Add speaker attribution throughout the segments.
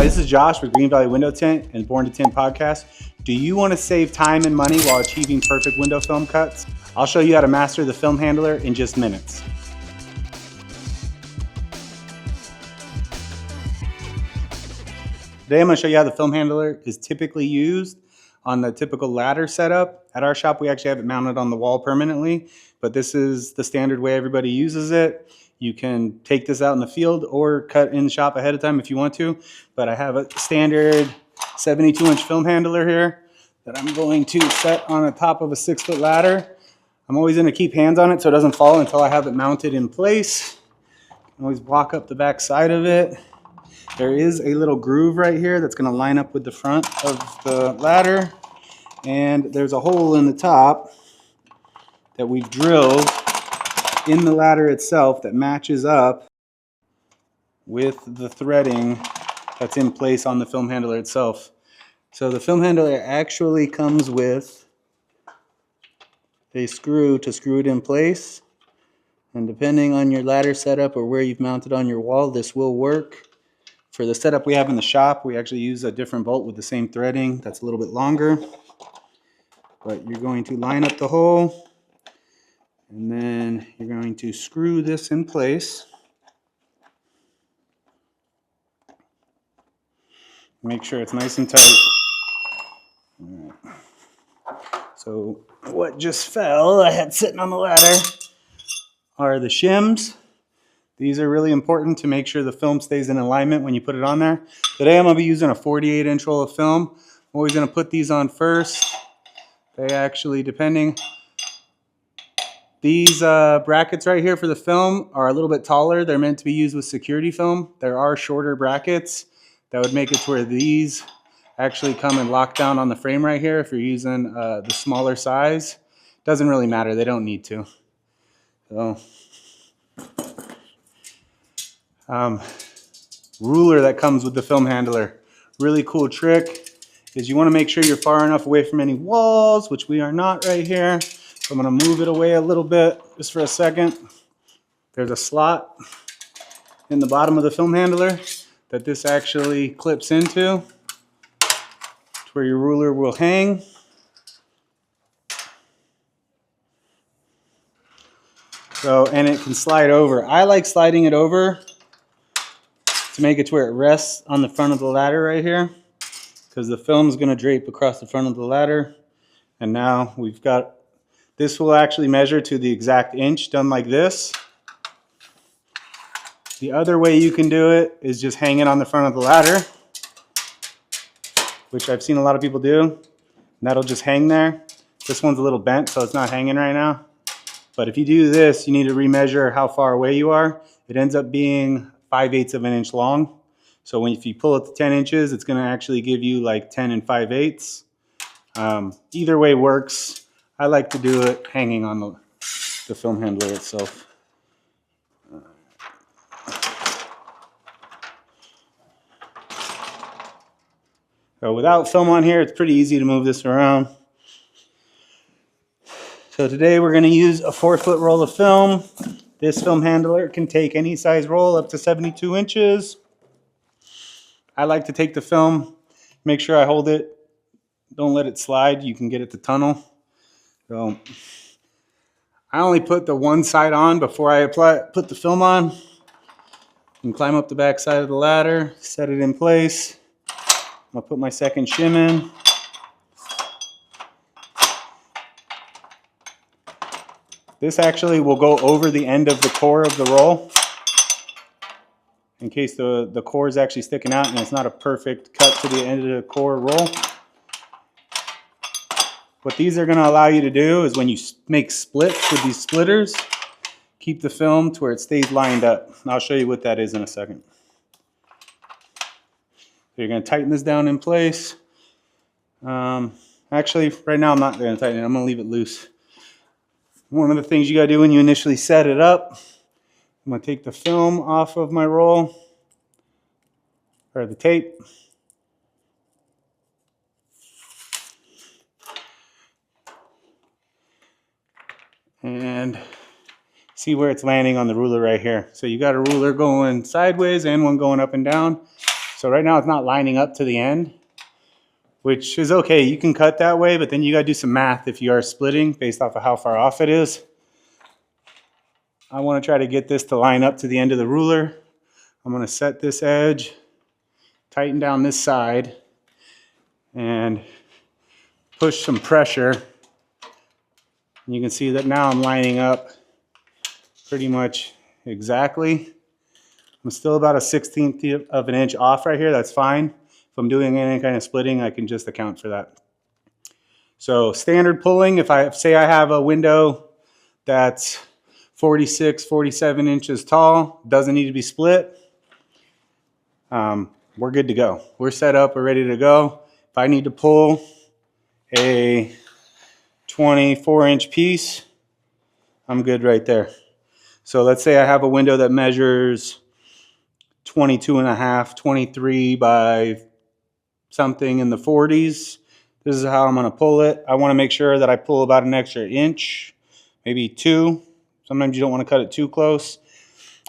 Speaker 1: this is Josh with Green Valley Window Tint and Born to Tint podcast. Do you want to save time and money while achieving perfect window film cuts? I'll show you how to master the film handler in just minutes. Today I'm going to show you how the film handler is typically used on the typical ladder setup. At our shop we actually have it mounted on the wall permanently, but this is the standard way everybody uses it. You can take this out in the field or cut in the shop ahead of time if you want to, but I have a standard 72-inch film handler here that I'm going to set on the top of a 6-foot ladder. I'm always going to keep hands on it so it doesn't fall until I have it mounted in place. Always block up the back side of it. There is a little groove right here that's going to line up with the front of the ladder, and there's a hole in the top that we've drilled in the ladder itself that matches up with the threading that's in place on the film handler itself. So the film handler actually comes with a screw to screw it in place, and depending on your ladder setup or where you've mounted on your wall, this will work. For the setup we have in the shop, we actually use a different bolt with the same threading that's a little bit longer. But you're going to line up the hole, and then you're going to screw this in place. Make sure it's nice and tight. All right. So what just fell, I had sitting on the ladder, are the shims. These are really important to make sure the film stays in alignment when you put it on there. Today I'm going to be using a 48-inch roll of film. I'm always going to put these on first. They actually, these brackets right here for the film are a little bit taller. They're meant to be used with security film. There are shorter brackets that would make it to where these actually come and lock down on the frame right here if you're using the smaller size. Doesn't really matter. They don't need to. So, ruler that comes with the film handler. Really cool trick is you want to make sure you're far enough away from any walls, which we are not right here. So I'm going to move it away a little bit just for a second. There's a slot in the bottom of the film handler that this actually clips into, to where your ruler will hang. So, and it can slide over. I like sliding it over to make it to where it rests on the front of the ladder right here, because the film is going to drape across the front of the ladder. And now we've got, this will actually measure to the exact inch done like this. The other way you can do it is just hang it on the front of the ladder, which I've seen a lot of people do. And that'll just hang there. This one's a little bent, so it's not hanging right now. But if you do this, you need to remeasure how far away you are. It ends up being 5/8 of an inch long. So if you pull it to 10 inches, it's going to actually give you like 10 and 5/8. Either way works. I like to do it hanging on the film handler itself. So without film on here, it's pretty easy to move this around. So today we're going to use a 4-foot roll of film. This film handler can take any size roll up to 72 inches. I like to take the film, make sure I hold it, don't let it slide. You can get it to tunnel. So I only put the one side on before I put the film on. And climb up the back side of the ladder, set it in place. I'm going to put my second shim in. This actually will go over the end of the core of the roll, in case the core is actually sticking out and it's not a perfect cut to the end of the core roll. What these are going to allow you to do is when you make splits with these splitters, keep the film to where it stays lined up. And I'll show you what that is in a second. So you're going to tighten this down in place. Actually, right now I'm not going to tighten it. I'm going to leave it loose. One of the things you got to do when you initially set it up, I'm going to take the film off of my roll, or the tape. And see where it's landing on the ruler right here. So you got a ruler going sideways and one going up and down. So So right now it's not lining up to the end, which is okay. You can cut that way, but then you got to do some math if you are splitting based off of how far off it is. I want to try to get this to line up to the end of the ruler. I'm going to set this edge, tighten down this side, and push some pressure. And you can see that now I'm lining up pretty much exactly. I'm still about a 1/16 of an inch off right here. That's fine. If I'm doing any kind of splitting, I can just account for that. So standard pulling, if I say I have a window that's 46, 47 inches tall, doesn't need to be split, we're good to go. We're set up, we're ready to go. If I need to pull a 24-inch piece, I'm good right there. So let's say I have a window that measures 22 and a half, 23 by something in the 40s. This is how I'm going to pull it. I want to make sure that I pull about an extra inch, maybe 2. Sometimes you don't want to cut it too close.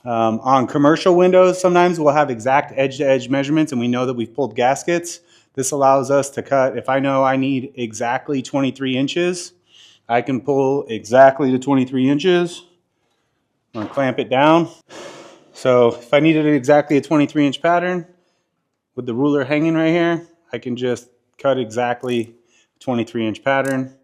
Speaker 1: On commercial windows, sometimes we'll have exact edge-to-edge measurements, and we know that we've pulled gaskets. This allows us to cut. If I know I need exactly 23 inches, I can pull exactly to 23 inches. I'm going to clamp it down. So if I needed exactly a 23-inch pattern with the ruler hanging right here, I can just cut exactly a 23-inch pattern.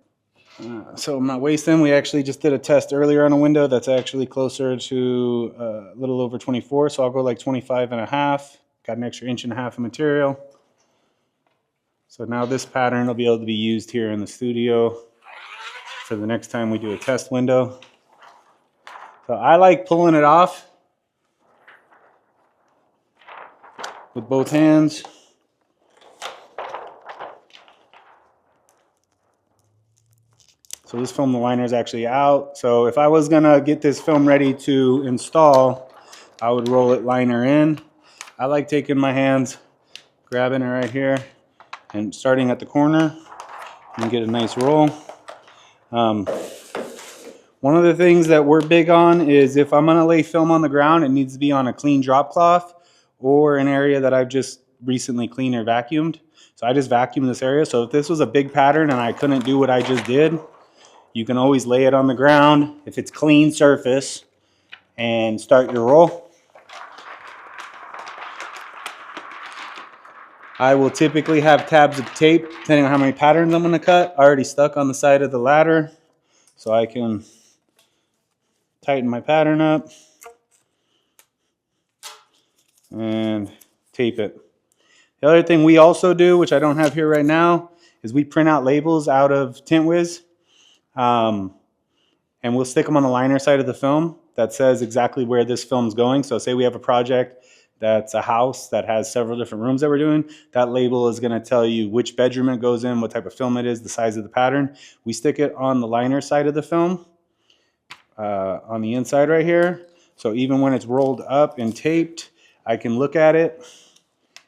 Speaker 1: So I'm not wasting. We actually just did a test earlier on a window that's actually closer to a little over 24. So I'll go like 25 and a half. Got an extra inch and a half of material. So now this pattern will be able to be used here in the studio for the next time we do a test window. So I like pulling it off with both hands. So this film liner is actually out. So if I was gonna get this film ready to install, I would roll it liner in. I like taking my hands, grabbing it right here, and starting at the corner and get a nice roll. One of the things that we're big on is if I'm gonna lay film on the ground, it needs to be on a clean drop cloth or an area that I've just recently cleaned or vacuumed. So I just vacuumed this area. So if this was a big pattern and I couldn't do what I just did, you can always lay it on the ground if it's clean surface and start your roll. I will typically have tabs of tape, depending on how many patterns I'm going to cut, already stuck on the side of the ladder, so I can tighten my pattern up and tape it. The other thing we also do, which I don't have here right now, is we print out labels out of Tint Wiz. And we'll stick them on the liner side of the film that says exactly where this film's going. So say we have a project that's a house that has several different rooms that we're doing. That label is going to tell you which bedroom it goes in, what type of film it is, the size of the pattern. We stick it on the liner side of the film, on the inside right here. So even when it's rolled up and taped, I can look at it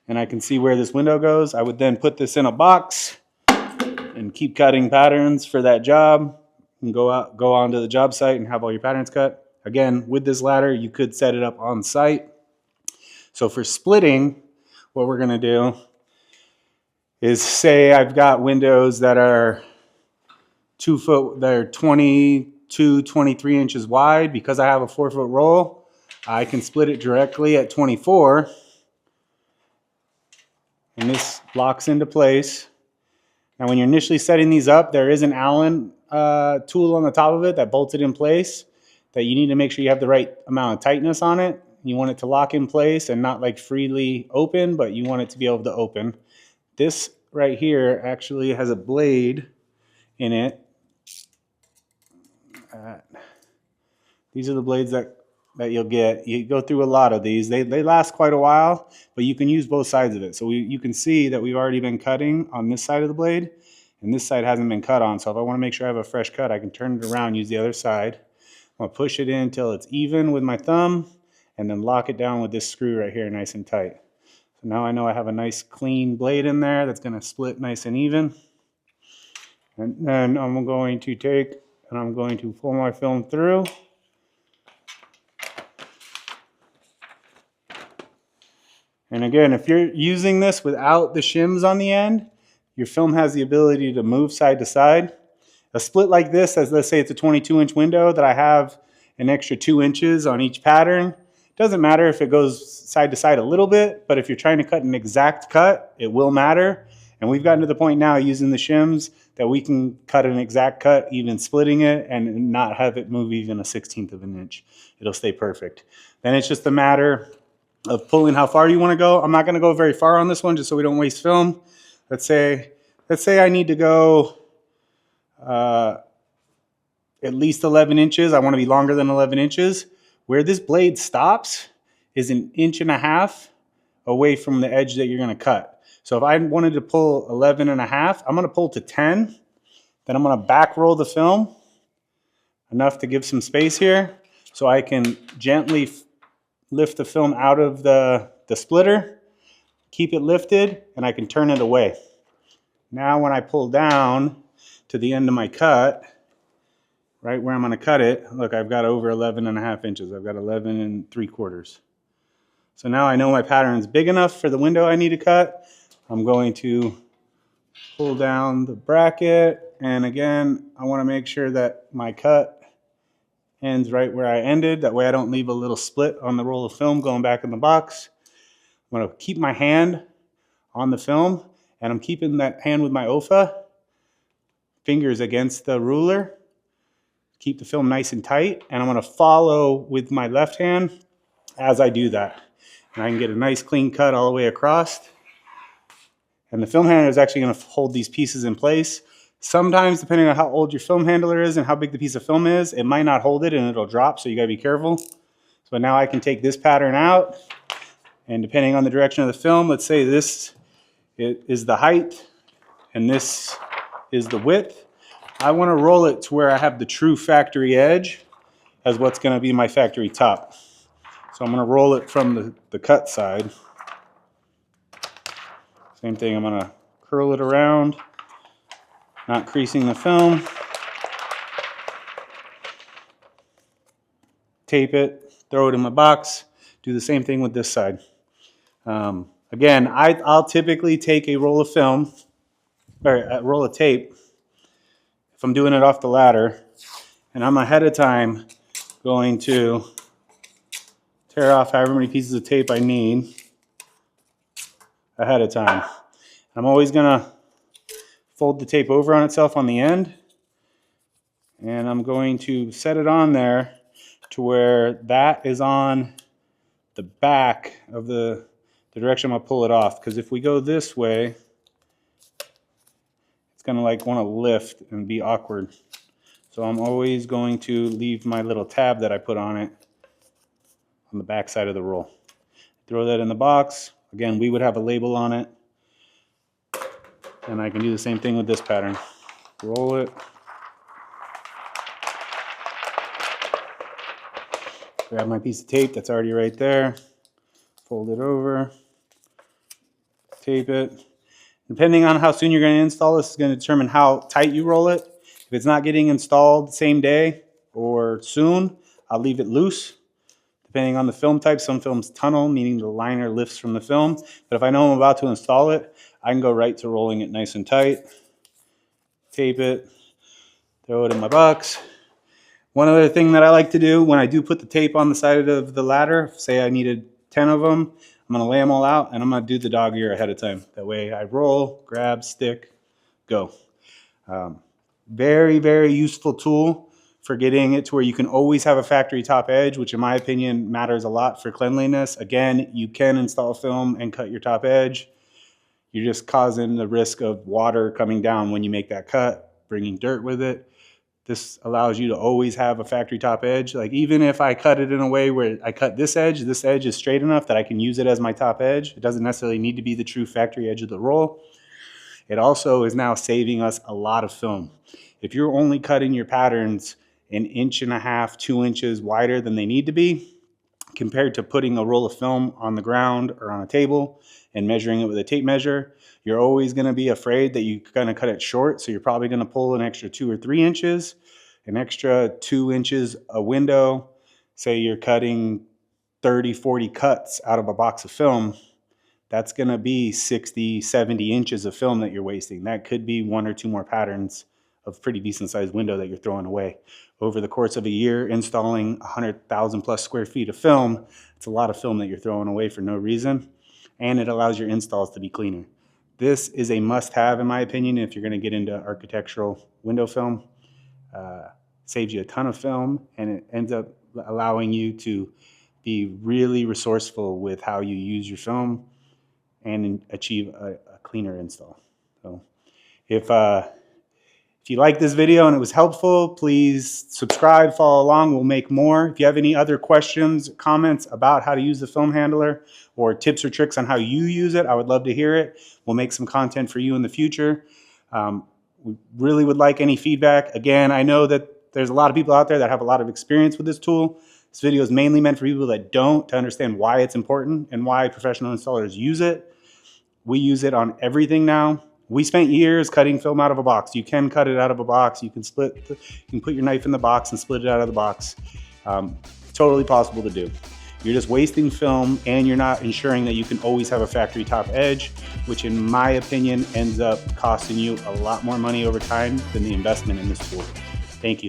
Speaker 1: and I can see where this window goes. I would then put this in a box and keep cutting patterns for that job. And go onto the job site and have all your patterns cut. Again, with this ladder, you could set it up on site. So for splitting, what we're gonna do is say I've got windows that are 2 foot, they're 22, 23 inches wide. Because I have a 4-foot roll, I can split it directly at 24. And this locks into place. Now when you're initially setting these up, there is an Allen tool on the top of it that bolts it in place that you need to make sure you have the right amount of tightness on it. You want it to lock in place and not like freely open, but you want it to be able to open. This right here actually has a blade in it. These are the blades that you'll get. You go through a lot of these. They last quite a while, but you can use both sides of it. So you can see that we've already been cutting on this side of the blade, and this side hasn't been cut on. So if I want to make sure I have a fresh cut, I can turn it around, use the other side. I'm going to push it in until it's even with my thumb, and then lock it down with this screw right here nice and tight. So now I know I have a nice clean blade in there that's going to split nice and even. And then I'm going to take and I'm going to pull my film through. And again, if you're using this without the shims on the end, your film has the ability to move side to side. A split like this, as let's say it's a 22-inch window that I have an extra 2 inches on each pattern. Doesn't matter if it goes side to side a little bit, but if you're trying to cut an exact cut, it will matter. And we've gotten to the point now using the shims that we can cut an exact cut, even splitting it, and not have it move even a 1/16 of an inch. It'll stay perfect. Then it's just a matter of pulling how far you want to go. I'm not going to go very far on this one just so we don't waste film. Let's say I need to go at least 11 inches. I want to be longer than 11 inches. Where this blade stops is 1.5 inches away from the edge that you're going to cut. So if I wanted to pull 11 and a half, I'm going to pull to 10. Then I'm going to back roll the film enough to give some space here so I can gently lift the film out of the splitter, keep it lifted, and I can turn it away. Now when I pull down to the end of my cut, right where I'm going to cut it, look, I've got over 11 and a half inches. I've got 11 3/4. So now I know my pattern is big enough for the window I need to cut. I'm going to pull down the bracket, and again, I want to make sure that my cut ends right where I ended. That way I don't leave a little split on the roll of film going back in the box. I'm going to keep my hand on the film, and I'm keeping that hand with my OFA fingers against the ruler. Keep the film nice and tight, and I'm going to follow with my left hand as I do that. And I can get a nice clean cut all the way across. And the film handler is actually going to hold these pieces in place. Sometimes, depending on how old your film handler is and how big the piece of film is, it might not hold it and it'll drop, so you got to be careful. So now I can take this pattern out, and depending on the direction of the film, let's say this is the height and this is the width. I want to roll it to where I have the true factory edge as what's going to be my factory top. So I'm going to roll it from the cut side. Same thing, I'm going to curl it around, not creasing the film. Tape it, throw it in my box. Do the same thing with this side. Again, I'll typically take a roll of film, or a roll of tape, if I'm doing it off the ladder, and I'm ahead of time going to tear off however many pieces of tape I need ahead of time. I'm always going to fold the tape over on itself on the end, and I'm going to set it on there to where that is on the back of the direction I'm going to pull it off. Because if we go this way, it's going to like want to lift and be awkward. So I'm always going to leave my little tab that I put on it on the back side of the roll. Throw that in the box. Again, we would have a label on it. And I can do the same thing with this pattern. Roll it. Grab my piece of tape that's already right there. Fold it over. Tape it. Depending on how soon you're going to install this is going to determine how tight you roll it. If it's not getting installed the same day or soon, I'll leave it loose. Depending on the film type, some films tunnel, meaning the liner lifts from the film. But if I know I'm about to install it, I can go right to rolling it nice and tight. Tape it, throw it in my box. One other thing that I like to do when I do put the tape on the side of the ladder, say I needed 10 of them, I'm going to lay them all out and I'm going to do the dog ear ahead of time. That way I roll, grab, stick, go. Very, very useful tool for getting it to where you can always have a factory top edge, which in my opinion matters a lot for cleanliness. Again, you can install film and cut your top edge. You're just causing the risk of water coming down when you make that cut, bringing dirt with it. This allows you to always have a factory top edge. Like even if I cut it in a way where I cut this edge is straight enough that I can use it as my top edge. It doesn't necessarily need to be the true factory edge of the roll. It also is now saving us a lot of film. If you're only cutting your patterns 1.5 inches, 2 inches wider than they need to be, compared to putting a roll of film on the ground or on a table and measuring it with a tape measure, you're always going to be afraid that you're going to cut it short. So you're probably going to pull an extra 2 or 3 inches, an extra 2 inches a window. Say you're cutting 30, 40 cuts out of a box of film. that's going to be 60, 70 inches of film that you're wasting. That could be 1 or 2 more patterns of pretty decent sized window that you're throwing away. Over the course of a year, installing 100,000 plus square feet of film, it's a lot of film that you're throwing away for no reason. And it allows your installs to be cleaner. This is a must-have, in my opinion, if you're going to get into architectural window film. Saves you a ton of film, and it ends up allowing you to be really resourceful with how you use your film and achieve a cleaner install. So if you like this video and it was helpful, please subscribe, follow along. We'll make more. If you have any other questions, comments about how to use the film handler, or tips or tricks on how you use it, I would love to hear it. We'll make some content for you in the future. We really would like any feedback. Again, I know that there's a lot of people out there that have a lot of experience with this tool. This video is mainly meant for people that don't, to understand why it's important and why professional installers use it. We use it on everything now. We spent years cutting film out of a box. You can cut it out of a box. You can you can put your knife in the box and split it out of the box. Totally possible to do. You're just wasting film, and you're not ensuring that you can always have a factory top edge, which in my opinion ends up costing you a lot more money over time than the investment in this tool. Thank you.